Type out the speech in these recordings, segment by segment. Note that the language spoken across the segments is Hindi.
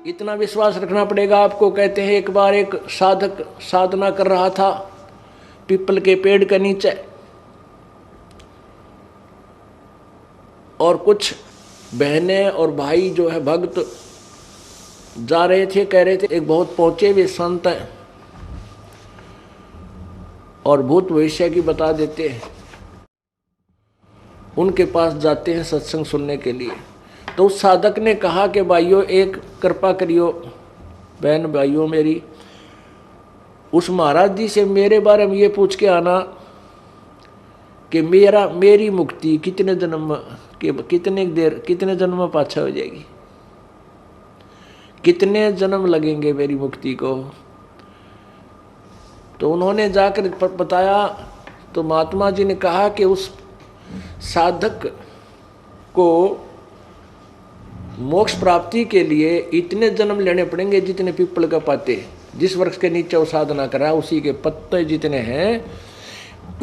इतना विश्वास रखना पड़ेगा आपको। कहते हैं एक बार एक साधक साधना कर रहा था पीपल के पेड़ के नीचे, और कुछ बहनें और भाई जो है भक्त जा रहे थे, कह रहे थे एक बहुत पहुंचे हुए संत हैं और भूत भविष्य की बता देते हैं, उनके पास जाते हैं सत्संग सुनने के लिए। तो उस साधक ने कहा कि भाइयों एक कृपा करियो, बहन भाइयों मेरी, उस महाराज जी से मेरे बारे में ये पूछ के आना कि मेरी मुक्ति कितने जन्म के कितने जन्म में पाछा हो जाएगी, कितने जन्म लगेंगे मेरी मुक्ति को। तो उन्होंने जाकर बताया तो महात्मा जी ने कहा कि उस साधक को मोक्ष प्राप्ति के लिए इतने जन्म लेने पड़ेंगे जितने पीपल का पत्ते, जिस वृक्ष के नीचे वो साधना कर रहा है उसी के पत्ते जितने हैं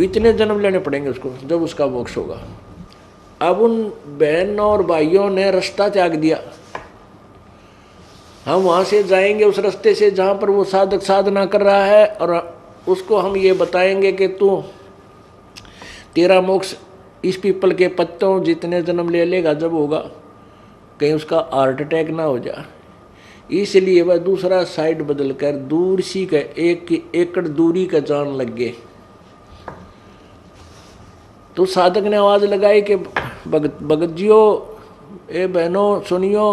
इतने जन्म लेने पड़ेंगे उसको, जब उसका मोक्ष होगा। अब उन बहनों और भाइयों ने रास्ता त्याग दिया, हम वहां से जाएंगे उस रास्ते से जहां पर वो साधक साधना कर रहा है, और उसको हम ये बताएंगे कि तू तेरा मोक्ष इस पीपल के पत्तों जितने जन्म ले लेगा जब होगा, कहीं उसका हार्ट अटैक ना हो जाए। इसलिए वह दूसरा साइड बदल कर दूर सी का 1 एकड़ दूरी का जान लग गए। तो साधक ने आवाज लगाई कि भगत जियो, ए बहनों सुनियो,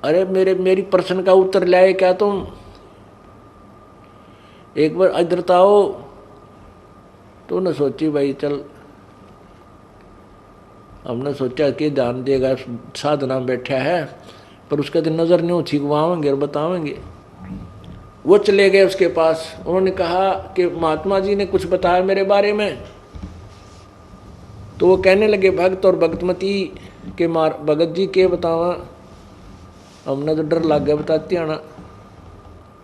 अरे मेरी प्रश्न का उत्तर लाए क्या तुम, एक बार इधर तो आओ। तो न सोची भाई चल, हमने सोचा कि ध्यान देगा साधना बैठा है, पर उसका तो नजर नहीं छिगवाएंगे और बतावेंगे। वो चले गए उसके पास, उन्होंने कहा कि महात्मा जी ने कुछ बताया मेरे बारे में। तो वो कहने लगे भक्त और भक्तमती के भगत जी के बतावा, हमने तो डर लग गया बताते आना।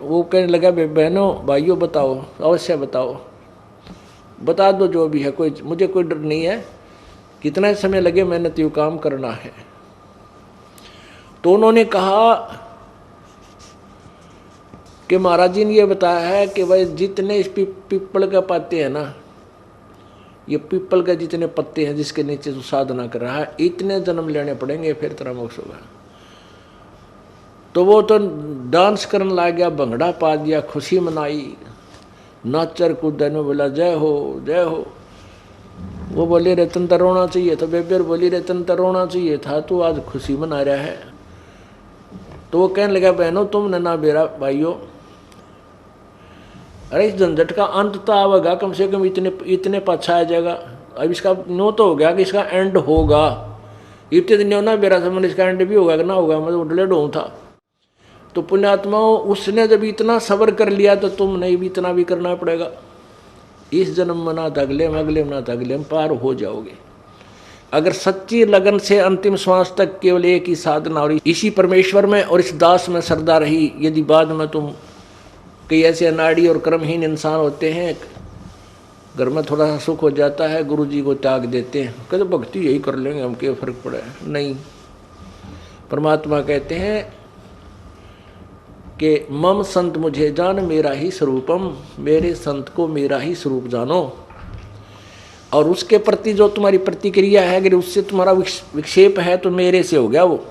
वो कहने लगा बहनों भाइयों बताओ, अवश्य बताओ, बता दो जो भी है, कोई मुझे कोई डर नहीं है, कितना समय लगे मेहनत यू काम करना है। तो उन्होंने कहा कि महाराज जी ने ये बताया है कि भाई जितने इस पीपल के पत्ते हैं ना, ये पीपल के जितने पत्ते हैं जिसके नीचे तू साधना कर रहा है, इतने जन्म लेने पड़ेंगे फिर तेरा मोक्ष होगा। तो वो तो डांस करने लग गया, भंगड़ा पा दिया, खुशी मनाई, नाचर कूदन बोला जय हो जय हो। वो बोले रतन तो रोना चाहिए था, बेबेर बोली रतन तो रोना चाहिए था, तू आज खुशी मना रहा है। तो वो कहने लगा बहनों तुमने ना बेरा भाइयों, अरे इस झंझट का अंत तो आवेगा, कम से कम इतने पाछा आ जाएगा। अब इसका नो तो हो गया कि इसका एंड होगा, इतने दिन ना बेरा समझ इसका एंड भी होगा कि ना होगा, मैं तो डले डों था। तो पुण्यात्माओं उसने जब इतना सब्र कर लिया तो तुमने भी इतना भी करना पड़ेगा। इस जन्म में ना अगले में ना अगले में पार हो जाओगे। अगर सच्ची लगन से अंतिम श्वास तक केवल एक ही साधना और इसी परमेश्वर में और इस दास में श्रद्धा रही, यदि बाद में तुम कई ऐसे अनाड़ी और कर्महीन इंसान होते हैं, घर में थोड़ा सा सुख हो जाता है गुरु जी को त्याग देते हैं, कहते भक्ति यही कर लेंगे हम, क्या फर्क पड़ा है। नहीं, परमात्मा कहते हैं कि मम संत मुझे जान मेरा ही स्वरूपम, मेरे संत को मेरा ही स्वरूप जानो। और उसके प्रति जो तुम्हारी प्रतिक्रिया है, अगर उससे तुम्हारा विक्षेप है तो मेरे से हो गया वो।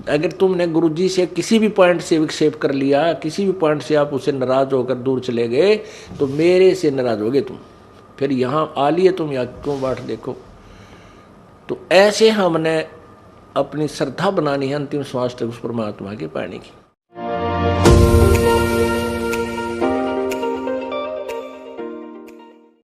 अगर तुमने गुरुजी से किसी भी पॉइंट से विक्षेप कर लिया, किसी भी पॉइंट से आप उससे नाराज होकर दूर चले गए, तो मेरे से नाराज होगे तुम। फिर यहाँ आ लिए तुम, यहाँ क्यों बाट देखो। तो ऐसे हमने अपनी श्रद्धा बनानी है अंतिम श्वास तक उस परमात्मा के पाने की।